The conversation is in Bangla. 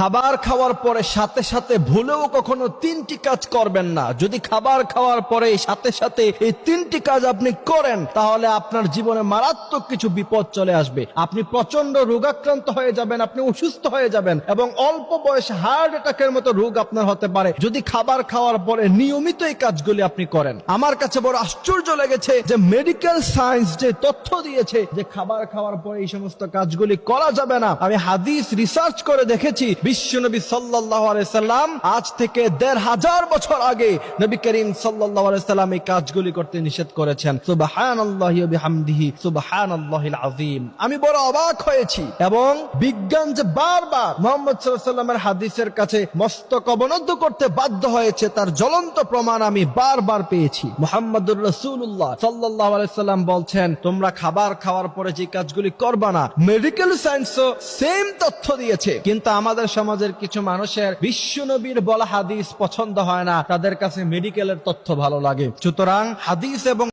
খাবার খাওয়ার পরে সাথে সাথে ভুলেও কখনো তিনটি কাজ করবেন না। যদি খাবার খাওয়ার পরে সাথে সাথে এই তিনটি কাজ আপনি করেন, তাহলে আপনার জীবনে মারাত্মক কিছু বিপদ চলে আসবে। আপনি প্রচন্ড রোগাক্রান্ত হয়ে যাবেন, আপনি অসুস্থ হয়ে যাবেন, এবং অল্প বয়সে হার্ট অ্যাটাকের মতো রোগ আপনার হতে পারে যদি খাবার খাওয়ার পরে নিয়মিত এই কাজগুলি আপনি করেন। আমার কাছে বড় আশ্চর্য লেগেছে যে মেডিকেল সায়েন্স যে তথ্য দিয়েছে যে খাবার খাওয়ার পরে এই সমস্ত কাজগুলি করা যাবে না, আমি হাদিস রিসার্চ করে দেখেছি বিশ্বনবী সাল্লাল্লাহু আলাইহি সাল্লাম আজ থেকে ১৫০০ বছর আগে নবী করিম সাল্লাল্লাহু আলাইহি সাল্লাম এই কাজগুলি করতে নিষেধ করেছেন। সুবহানাল্লাহি ওয়া বিহামদিহি সুবহানাল্লাহিল আযীম। আমি বড় অবাক হয়েছি, এবং বিজ্ঞান যে বারবার মুহাম্মদ সাল্লাল্লাহু আলাইহি সাল্লামের হাদিসের কাছে মস্তক অবনত করতে বাধ্য হয়েছে তার জ্বলন্ত প্রমাণ আমি বারবার পেয়েছি। মুহাম্মদুর রাসূলুল্লাহ সাল্লাল্লাহু আলাইহি সাল্লাম বলছেন, তোমরা খাবার খাওয়ার পরে যে কাজগুলি করবা না, মেডিকেল সায়েন্সও সেম তথ্য দিয়েছে। কিন্তু আমাদের সমাজের কিছু মানুষের বিশ্বনবীর বলা হাদিস পছন্দ হয় না, তাদের কাছে মেডিকেলের তথ্য ভালো লাগে। সুতরাং হাদিস এবং